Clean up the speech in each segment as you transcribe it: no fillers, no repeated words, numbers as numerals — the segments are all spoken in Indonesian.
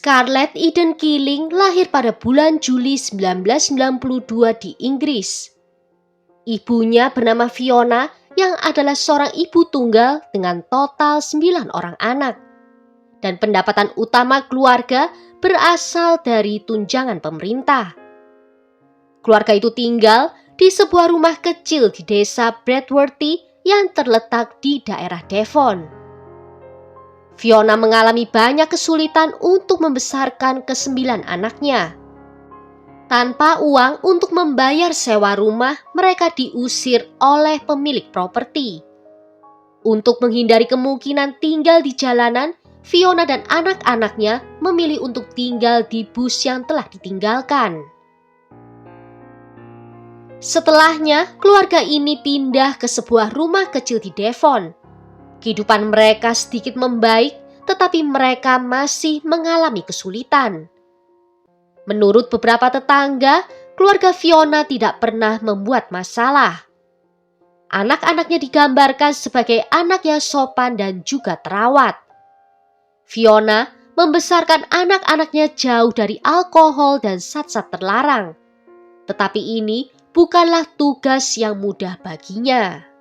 Scarlett Eden Keeling lahir pada bulan Juli 1992 di Inggris. Ibunya bernama Fiona yang adalah seorang ibu tunggal dengan total 9 orang anak. Dan pendapatan utama keluarga berasal dari tunjangan pemerintah. Keluarga itu tinggal di sebuah rumah kecil di desa Bradworthy yang terletak di daerah Devon. Fiona mengalami banyak kesulitan untuk membesarkan ke-9 anaknya. Tanpa uang untuk membayar sewa rumah, mereka diusir oleh pemilik properti. Untuk menghindari kemungkinan tinggal di jalanan, Fiona dan anak-anaknya memilih untuk tinggal di bus yang telah ditinggalkan. Setelahnya, keluarga ini pindah ke sebuah rumah kecil di Devon. Kehidupan mereka sedikit membaik, tetapi mereka masih mengalami kesulitan. Menurut beberapa tetangga, keluarga Fiona tidak pernah membuat masalah. Anak-anaknya digambarkan sebagai anak yang sopan dan juga terawat. Fiona membesarkan anak-anaknya jauh dari alkohol dan zat-zat terlarang. Tetapi ini bukanlah tugas yang mudah baginya.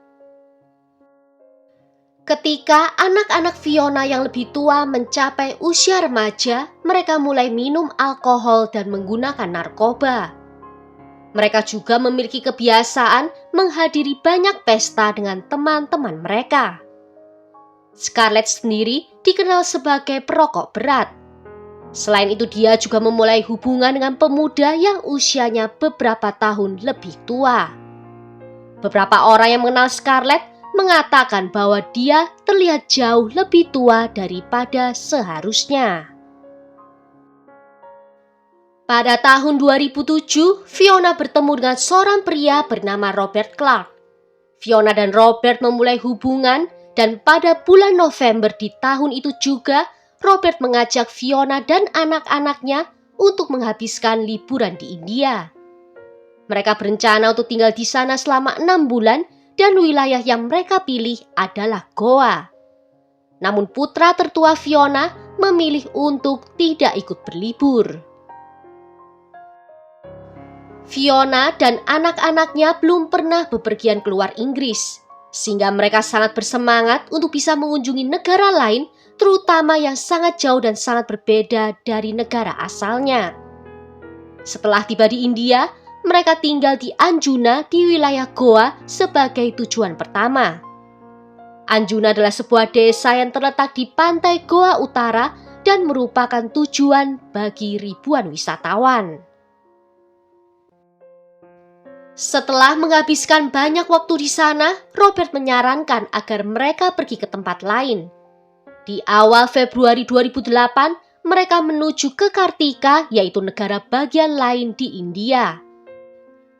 Ketika anak-anak Fiona yang lebih tua mencapai usia remaja, mereka mulai minum alkohol dan menggunakan narkoba. Mereka juga memiliki kebiasaan menghadiri banyak pesta dengan teman-teman mereka. Scarlett sendiri dikenal sebagai perokok berat. Selain itu, dia juga memulai hubungan dengan pemuda yang usianya beberapa tahun lebih tua. Beberapa orang yang mengenal Scarlett mengatakan bahwa dia terlihat jauh lebih tua daripada seharusnya. Pada tahun 2007, Fiona bertemu dengan seorang pria bernama Robert Clark. Fiona dan Robert memulai hubungan dan pada bulan November di tahun itu juga, Robert mengajak Fiona dan anak-anaknya untuk menghabiskan liburan di India. Mereka berencana untuk tinggal di sana selama 6 bulan dan wilayah yang mereka pilih adalah Goa. Namun putra tertua Fiona memilih untuk tidak ikut berlibur. Fiona dan anak-anaknya belum pernah bepergian keluar Inggris, sehingga mereka sangat bersemangat untuk bisa mengunjungi negara lain, terutama yang sangat jauh dan sangat berbeda dari negara asalnya. Setelah tiba di India, mereka tinggal di Anjuna di wilayah Goa sebagai tujuan pertama. Anjuna adalah sebuah desa yang terletak di pantai Goa Utara dan merupakan tujuan bagi ribuan wisatawan. Setelah menghabiskan banyak waktu di sana, Robert menyarankan agar mereka pergi ke tempat lain. Di awal Februari 2008, mereka menuju ke Kartika, yaitu negara bagian lain di India.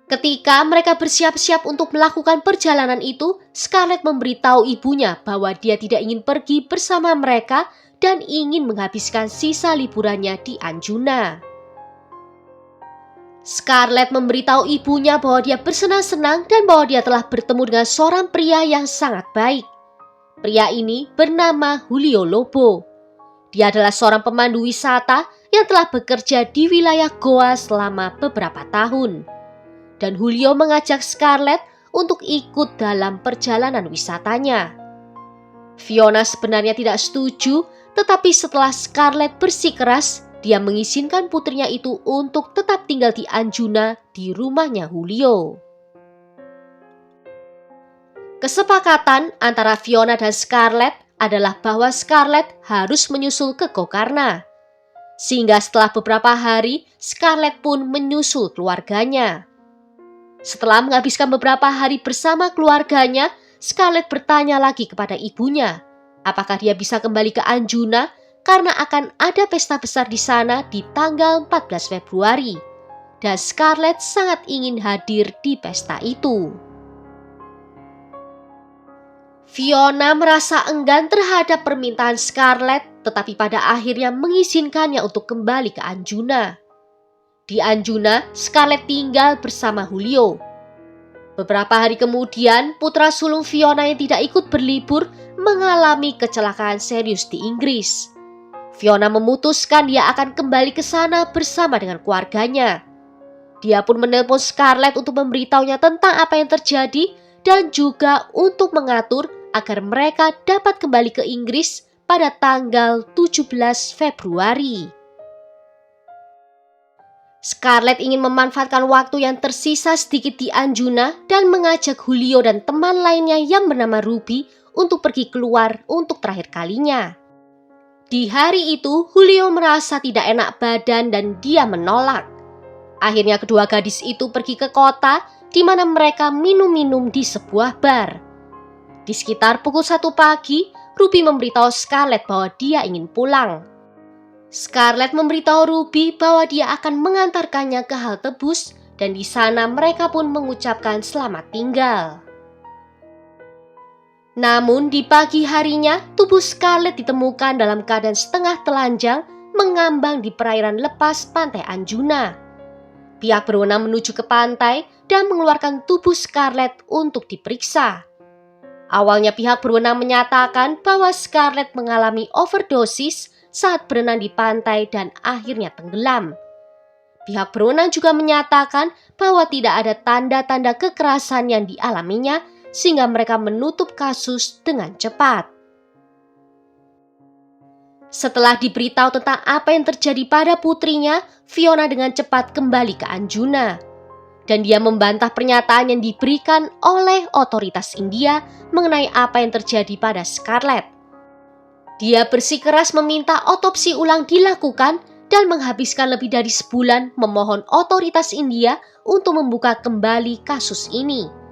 Ketika mereka bersiap-siap untuk melakukan perjalanan itu, Scarlett memberitahu ibunya bahwa dia tidak ingin pergi bersama mereka dan ingin menghabiskan sisa liburannya di Anjuna. Scarlett memberitahu ibunya bahwa dia bersenang-senang dan bahwa dia telah bertemu dengan seorang pria yang sangat baik. Pria ini bernama Julio Lobo. Dia adalah seorang pemandu wisata yang telah bekerja di wilayah Goa selama beberapa tahun. Dan Julio mengajak Scarlett untuk ikut dalam perjalanan wisatanya. Fiona sebenarnya tidak setuju, tetapi setelah Scarlett bersikeras, dia mengizinkan putrinya itu untuk tetap tinggal di Anjuna di rumahnya Julio. Kesepakatan antara Fiona dan Scarlett adalah bahwa Scarlett harus menyusul ke Gokarna. Sehingga setelah beberapa hari, Scarlett pun menyusul keluarganya. Setelah menghabiskan beberapa hari bersama keluarganya, Scarlett bertanya lagi kepada ibunya, apakah dia bisa kembali ke Anjuna karena akan ada pesta besar di sana di tanggal 14 Februari. Dan Scarlett sangat ingin hadir di pesta itu. Fiona merasa enggan terhadap permintaan Scarlett, tetapi pada akhirnya mengizinkannya untuk kembali ke Anjuna. Di Anjuna, Scarlett tinggal bersama Julio. Beberapa hari kemudian, putra sulung Fiona yang tidak ikut berlibur mengalami kecelakaan serius di Inggris. Fiona memutuskan dia akan kembali ke sana bersama dengan keluarganya. Dia pun menelpon Scarlett untuk memberitahunya tentang apa yang terjadi dan juga untuk mengatur agar mereka dapat kembali ke Inggris pada tanggal 17 Februari. Scarlett ingin memanfaatkan waktu yang tersisa sedikit di Anjuna dan mengajak Julio dan teman lainnya yang bernama Ruby untuk pergi keluar untuk terakhir kalinya. Di hari itu, Julio merasa tidak enak badan dan dia menolak. Akhirnya kedua gadis itu pergi ke kota di mana mereka minum-minum di sebuah bar. Di sekitar pukul 1 pagi, Ruby memberitahu Scarlett bahwa dia ingin pulang. Scarlett memberitahu Ruby bahwa dia akan mengantarkannya ke halte bus dan di sana mereka pun mengucapkan selamat tinggal. Namun di pagi harinya, tubuh Scarlett ditemukan dalam keadaan setengah telanjang mengambang di perairan lepas pantai Anjuna. Pihak berwenang menuju ke pantai dan mengeluarkan tubuh Scarlett untuk diperiksa. Awalnya pihak berwenang menyatakan bahwa Scarlett mengalami overdosis saat berenang di pantai dan akhirnya tenggelam. Pihak berwenang juga menyatakan bahwa tidak ada tanda-tanda kekerasan yang dialaminya sehingga mereka menutup kasus dengan cepat. Setelah diberitahu tentang apa yang terjadi pada putrinya, Fiona dengan cepat kembali ke Anjuna. Dan dia membantah pernyataan yang diberikan oleh otoritas India mengenai apa yang terjadi pada Scarlett. Dia bersikeras meminta otopsi ulang dilakukan dan menghabiskan lebih dari sebulan memohon otoritas India untuk membuka kembali kasus ini.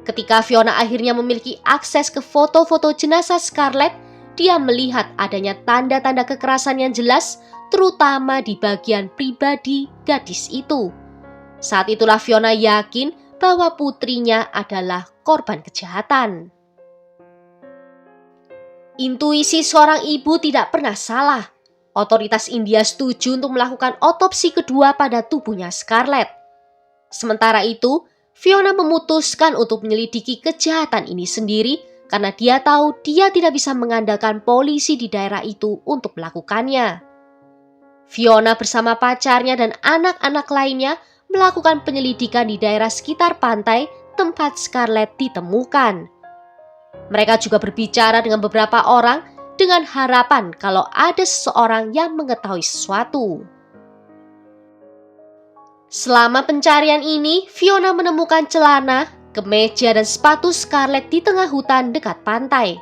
Ketika Fiona akhirnya memiliki akses ke foto-foto jenazah Scarlett, dia melihat adanya tanda-tanda kekerasan yang jelas, terutama di bagian pribadi gadis itu. Saat itulah Fiona yakin bahwa putrinya adalah korban kejahatan. Intuisi seorang ibu tidak pernah salah. Otoritas India setuju untuk melakukan otopsi kedua pada tubuhnya Scarlett. Sementara itu, Fiona memutuskan untuk menyelidiki kejahatan ini sendiri karena dia tahu dia tidak bisa mengandalkan polisi di daerah itu untuk melakukannya. Fiona bersama pacarnya dan anak-anak lainnya melakukan penyelidikan di daerah sekitar pantai tempat Scarlett ditemukan. Mereka juga berbicara dengan beberapa orang dengan harapan kalau ada seseorang yang mengetahui sesuatu. Selama pencarian ini, Fiona menemukan celana, kemeja dan sepatu Scarlett di tengah hutan dekat pantai.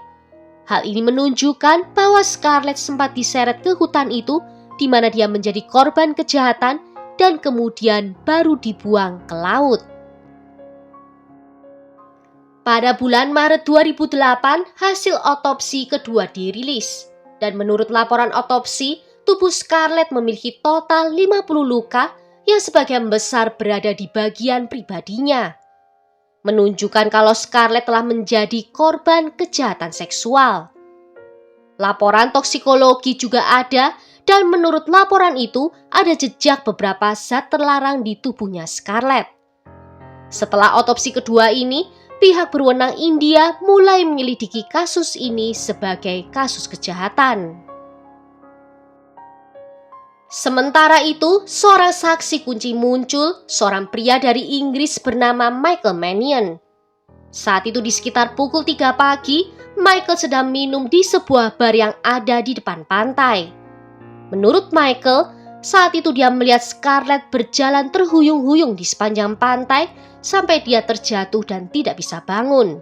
Hal ini menunjukkan bahwa Scarlett sempat diseret ke hutan itu di mana dia menjadi korban kejahatan dan kemudian baru dibuang ke laut. Pada bulan Maret 2008, hasil otopsi kedua dirilis. Dan menurut laporan otopsi, tubuh Scarlett memiliki total 50 luka yang sebagian besar berada di bagian pribadinya. Menunjukkan kalau Scarlett telah menjadi korban kejahatan seksual. Laporan toksikologi juga ada dan menurut laporan itu ada jejak beberapa zat terlarang di tubuhnya Scarlett. Setelah otopsi kedua ini, pihak berwenang India mulai menyelidiki kasus ini sebagai kasus kejahatan. Sementara itu, seorang saksi kunci muncul, seorang pria dari Inggris bernama Michael Mannion. Saat itu di sekitar pukul 3 pagi, Michael sedang minum di sebuah bar yang ada di depan pantai. Menurut Michael, saat itu dia melihat Scarlett berjalan terhuyung-huyung di sepanjang pantai sampai dia terjatuh dan tidak bisa bangun.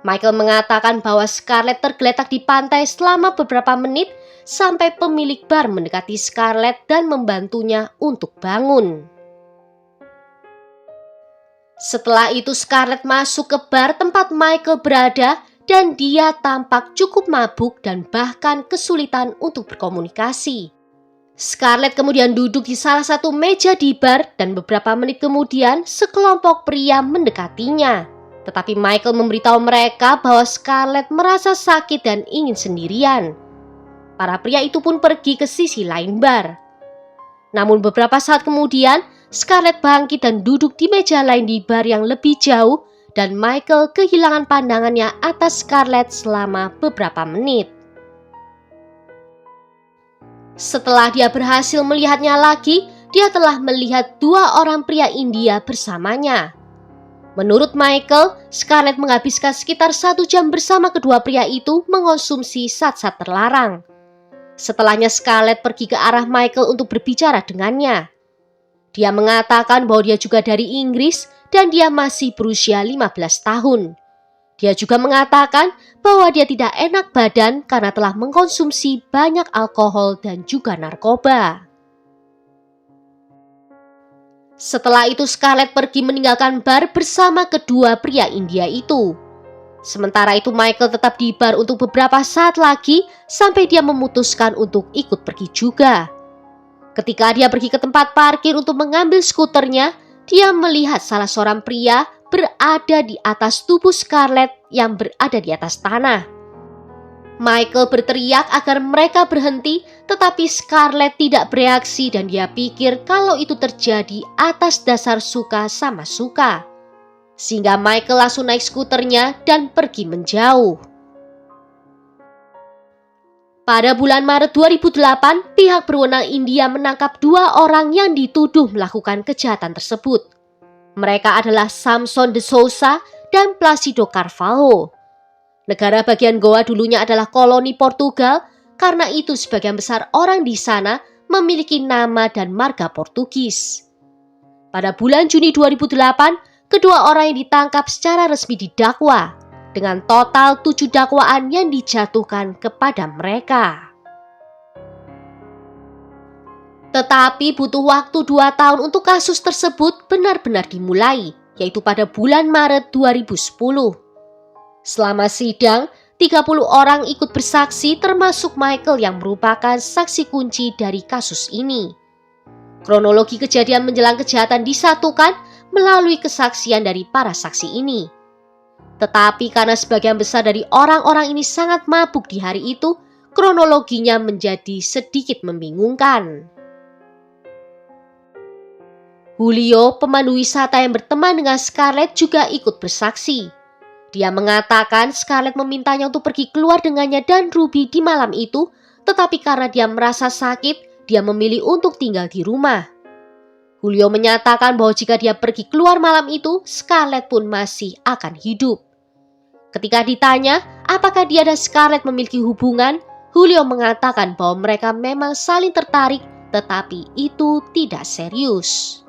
Michael mengatakan bahwa Scarlett tergeletak di pantai selama beberapa menit sampai pemilik bar mendekati Scarlett dan membantunya untuk bangun. Setelah itu Scarlett masuk ke bar tempat Michael berada dan dia tampak cukup mabuk dan bahkan kesulitan untuk berkomunikasi. Scarlett kemudian duduk di salah satu meja di bar dan beberapa menit kemudian sekelompok pria mendekatinya. Tetapi Michael memberitahu mereka bahwa Scarlett merasa sakit dan ingin sendirian. Para pria itu pun pergi ke sisi lain bar. Namun beberapa saat kemudian, Scarlett bangkit dan duduk di meja lain di bar yang lebih jauh dan Michael kehilangan pandangannya atas Scarlett selama beberapa menit. Setelah dia berhasil melihatnya lagi, dia telah melihat 2 orang pria India bersamanya. Menurut Michael, Scarlett menghabiskan sekitar 1 jam bersama kedua pria itu mengonsumsi zat-zat terlarang. Setelahnya Scarlett pergi ke arah Michael untuk berbicara dengannya. Dia mengatakan bahwa dia juga dari Inggris dan dia masih berusia 15 tahun. Dia juga mengatakan bahwa dia tidak enak badan karena telah mengkonsumsi banyak alkohol dan juga narkoba. Setelah itu Scarlett pergi meninggalkan bar bersama kedua pria India itu. Sementara itu Michael tetap di bar untuk beberapa saat lagi sampai dia memutuskan untuk ikut pergi juga. Ketika dia pergi ke tempat parkir untuk mengambil skuternya, dia melihat salah seorang pria berada di atas tubuh Scarlett yang berada di atas tanah. Michael berteriak agar mereka berhenti, tetapi Scarlett tidak bereaksi dan dia pikir kalau itu terjadi atas dasar suka sama suka. Sehingga Michael langsung naik skuternya dan pergi menjauh. Pada bulan Maret 2008, pihak berwenang India menangkap 2 orang yang dituduh melakukan kejahatan tersebut. Mereka adalah Samson de Souza dan Placido Carvalho. Negara bagian Goa dulunya adalah koloni Portugal, karena itu sebagian besar orang di sana memiliki nama dan marga Portugis. Pada bulan Juni 2008, kedua orang yang ditangkap secara resmi didakwa, dengan total 7 dakwaan yang dijatuhkan kepada mereka. Tetapi butuh waktu 2 tahun untuk kasus tersebut benar-benar dimulai, yaitu pada bulan Maret 2010. Selama sidang, 30 orang ikut bersaksi termasuk Michael yang merupakan saksi kunci dari kasus ini. Kronologi kejadian menjelang kejahatan disatukan melalui kesaksian dari para saksi ini. Tetapi karena sebagian besar dari orang-orang ini sangat mabuk di hari itu, kronologinya menjadi sedikit membingungkan. Julio, pemandu wisata yang berteman dengan Scarlett, juga ikut bersaksi. Dia mengatakan Scarlett memintanya untuk pergi keluar dengannya dan Ruby di malam itu, tetapi karena dia merasa sakit, dia memilih untuk tinggal di rumah. Julio menyatakan bahwa jika dia pergi keluar malam itu, Scarlett pun masih akan hidup. Ketika ditanya apakah dia dan Scarlett memiliki hubungan, Julio mengatakan bahwa mereka memang saling tertarik, tetapi itu tidak serius.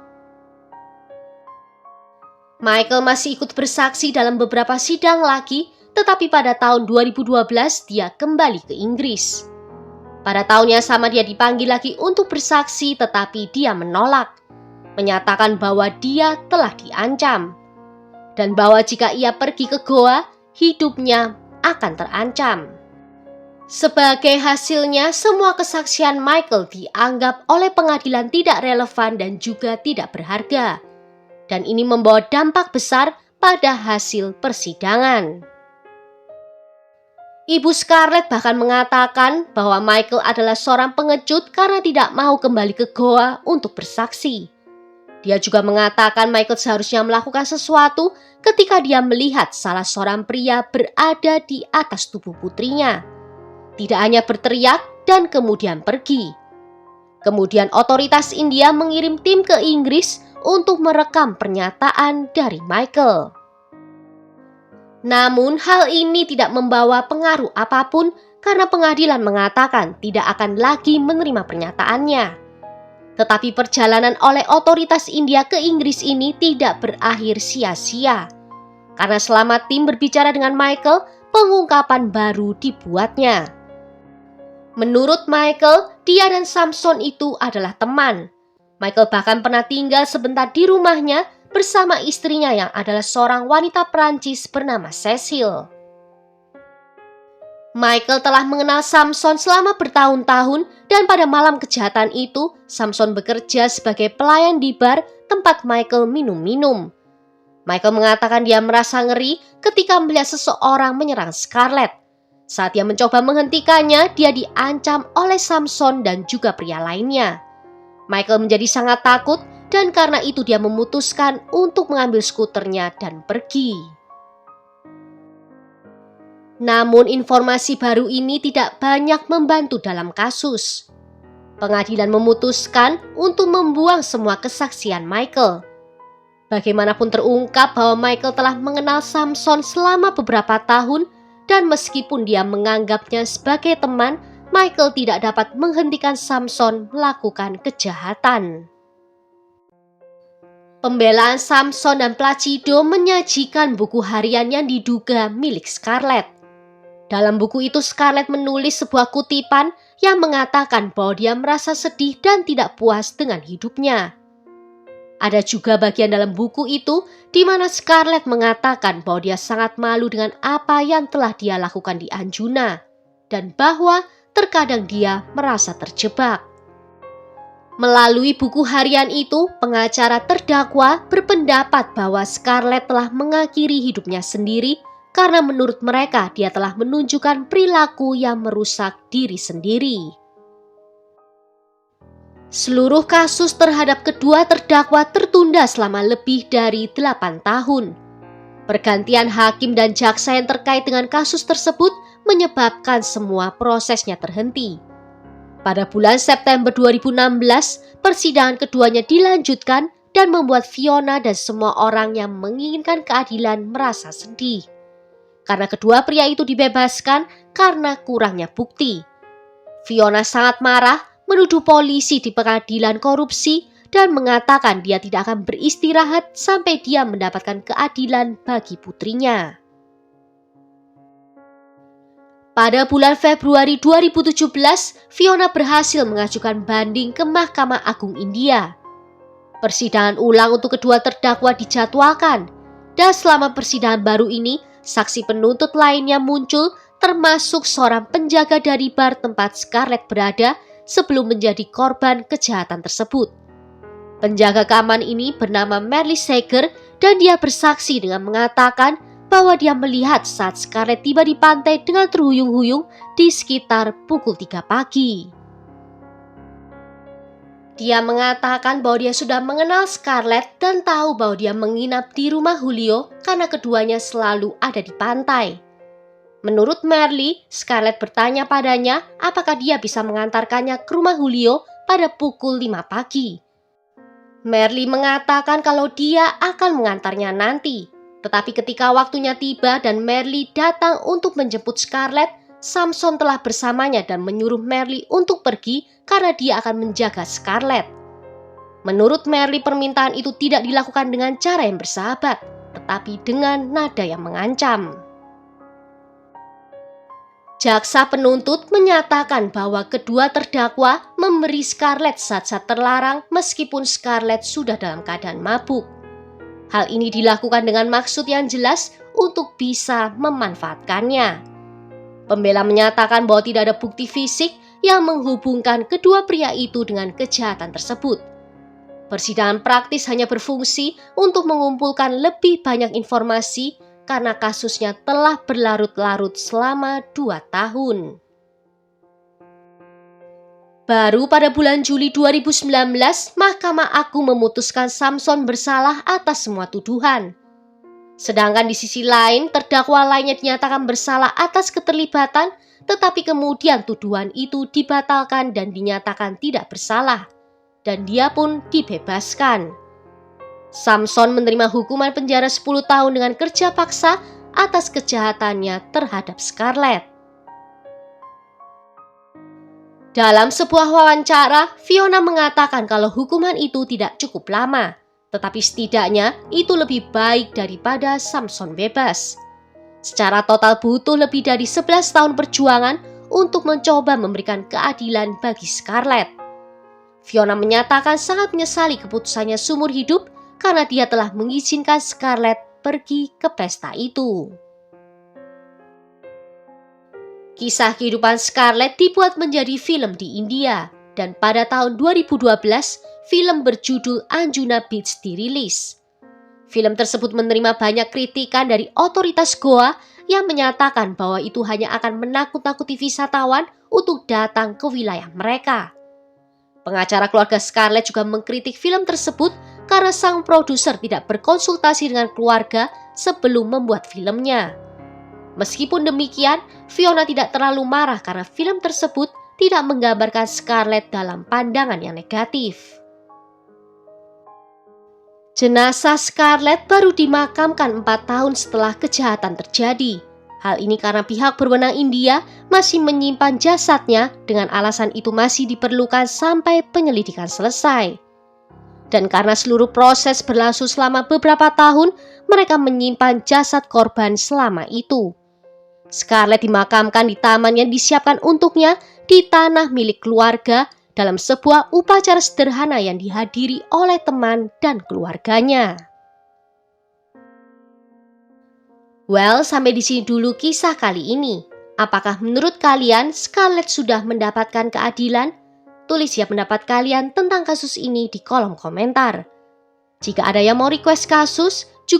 Michael masih ikut bersaksi dalam beberapa sidang lagi, tetapi pada tahun 2012 dia kembali ke Inggris. Pada tahun yang sama dia dipanggil lagi untuk bersaksi, tetapi dia menolak, menyatakan bahwa dia telah diancam, dan bahwa jika ia pergi ke Goa, hidupnya akan terancam. Sebagai hasilnya, semua kesaksian Michael dianggap oleh pengadilan tidak relevan dan juga tidak berharga. Dan ini membawa dampak besar pada hasil persidangan. Ibu Scarlett bahkan mengatakan bahwa Michael adalah seorang pengecut karena tidak mau kembali ke Goa untuk bersaksi. Dia juga mengatakan Michael seharusnya melakukan sesuatu ketika dia melihat salah seorang pria berada di atas tubuh putrinya. Tidak hanya berteriak dan kemudian pergi. Kemudian otoritas India mengirim tim ke Inggris untuk merekam pernyataan dari Michael. Namun hal ini tidak membawa pengaruh apapun karena pengadilan mengatakan tidak akan lagi menerima pernyataannya. Tetapi perjalanan oleh otoritas India ke Inggris ini tidak berakhir sia-sia. Karena selama tim berbicara dengan Michael, pengungkapan baru dibuatnya. Menurut Michael, dia dan Samson itu adalah teman. Michael bahkan pernah tinggal sebentar di rumahnya bersama istrinya yang adalah seorang wanita Perancis bernama Cecile. Michael telah mengenal Samson selama bertahun-tahun dan pada malam kejahatan itu, Samson bekerja sebagai pelayan di bar tempat Michael minum-minum. Michael mengatakan dia merasa ngeri ketika melihat seseorang menyerang Scarlett. Saat dia mencoba menghentikannya, dia diancam oleh Samson dan juga pria lainnya. Michael menjadi sangat takut dan karena itu dia memutuskan untuk mengambil skuternya dan pergi. Namun informasi baru ini tidak banyak membantu dalam kasus. Pengadilan memutuskan untuk membuang semua kesaksian Michael. Bagaimanapun terungkap bahwa Michael telah mengenal Samson selama beberapa tahun dan meskipun dia menganggapnya sebagai teman, Michael tidak dapat menghentikan Samson melakukan kejahatan. Pembelaan Samson dan Placido menyajikan buku harian yang diduga milik Scarlett. Dalam buku itu Scarlett menulis sebuah kutipan yang mengatakan bahwa dia merasa sedih dan tidak puas dengan hidupnya. Ada juga bagian dalam buku itu di mana Scarlett mengatakan bahwa dia sangat malu dengan apa yang telah dia lakukan di Anjuna dan bahwa terkadang dia merasa terjebak. Melalui buku harian itu, pengacara terdakwa berpendapat bahwa Scarlett telah mengakhiri hidupnya sendiri karena menurut mereka dia telah menunjukkan perilaku yang merusak diri sendiri. Seluruh kasus terhadap kedua terdakwa tertunda selama lebih dari 8 tahun. Pergantian hakim dan jaksa yang terkait dengan kasus tersebut menyebabkan semua prosesnya terhenti. Pada bulan September 2016, persidangan keduanya dilanjutkan dan membuat Fiona dan semua orang yang menginginkan keadilan merasa sedih. Karena kedua pria itu dibebaskan karena kurangnya bukti. Fiona sangat marah, menuduh polisi di pengadilan korupsi dan mengatakan dia tidak akan beristirahat sampai dia mendapatkan keadilan bagi putrinya. Pada bulan Februari 2017, Fiona berhasil mengajukan banding ke Mahkamah Agung India. Persidangan ulang untuk kedua terdakwa dijadwalkan, dan selama persidangan baru ini, saksi penuntut lainnya muncul termasuk seorang penjaga dari bar tempat Scarlett berada sebelum menjadi korban kejahatan tersebut. Penjaga keamanan ini bernama Merle Sager dan dia bersaksi dengan mengatakan bahwa dia melihat saat Scarlett tiba di pantai dengan terhuyung-huyung di sekitar pukul 3 pagi. Dia mengatakan bahwa dia sudah mengenal Scarlett dan tahu bahwa dia menginap di rumah Julio karena keduanya selalu ada di pantai. Menurut Merle, Scarlett bertanya padanya apakah dia bisa mengantarkannya ke rumah Julio pada pukul 5 pagi. Merle mengatakan kalau dia akan mengantarnya nanti. Tetapi ketika waktunya tiba dan Merle datang untuk menjemput Scarlett, Samson telah bersamanya dan menyuruh Merle untuk pergi karena dia akan menjaga Scarlett. Menurut Merle, permintaan itu tidak dilakukan dengan cara yang bersahabat, tetapi dengan nada yang mengancam. Jaksa penuntut menyatakan bahwa kedua terdakwa memberi Scarlett zat-zat terlarang meskipun Scarlett sudah dalam keadaan mabuk. Hal ini dilakukan dengan maksud yang jelas untuk bisa memanfaatkannya. Pembela menyatakan bahwa tidak ada bukti fisik yang menghubungkan kedua pria itu dengan kejahatan tersebut. Persidangan praktis hanya berfungsi untuk mengumpulkan lebih banyak informasi karena kasusnya telah berlarut-larut selama 2 tahun. Baru pada bulan Juli 2019, Mahkamah Agung memutuskan Samson bersalah atas semua tuduhan. Sedangkan di sisi lain, terdakwa lainnya dinyatakan bersalah atas keterlibatan, tetapi kemudian tuduhan itu dibatalkan dan dinyatakan tidak bersalah, dan dia pun dibebaskan. Samson menerima hukuman penjara 10 tahun dengan kerja paksa atas kejahatannya terhadap Scarlett. Dalam sebuah wawancara, Fiona mengatakan kalau hukuman itu tidak cukup lama, tetapi setidaknya itu lebih baik daripada Samson bebas. Secara total butuh lebih dari 11 tahun perjuangan untuk mencoba memberikan keadilan bagi Scarlett. Fiona menyatakan sangat menyesali keputusannya seumur hidup karena dia telah mengizinkan Scarlett pergi ke pesta itu. Kisah kehidupan Scarlett dibuat menjadi film di India, dan pada tahun 2012, film berjudul Anjuna Beach dirilis. Film tersebut menerima banyak kritikan dari otoritas Goa yang menyatakan bahwa itu hanya akan menakut-nakuti wisatawan untuk datang ke wilayah mereka. Pengacara keluarga Scarlett juga mengkritik film tersebut karena sang produser tidak berkonsultasi dengan keluarga sebelum membuat filmnya. Meskipun demikian, Fiona tidak terlalu marah karena film tersebut tidak menggambarkan Scarlett dalam pandangan yang negatif. Jenazah Scarlett baru dimakamkan 4 tahun setelah kejahatan terjadi. Hal ini karena pihak berwenang India masih menyimpan jasadnya dengan alasan itu masih diperlukan sampai penyelidikan selesai. Dan karena seluruh proses berlangsung selama beberapa tahun, mereka menyimpan jasad korban selama itu. Scarlett dimakamkan di taman yang disiapkan untuknya di tanah milik keluarga dalam sebuah upacara sederhana yang dihadiri oleh teman dan keluarganya. Well, sampai di sini dulu kisah kali ini. Apakah menurut kalian Scarlett sudah mendapatkan keadilan? Tulis ya pendapat kalian tentang kasus ini di kolom komentar. Jika ada yang mau request kasus, juga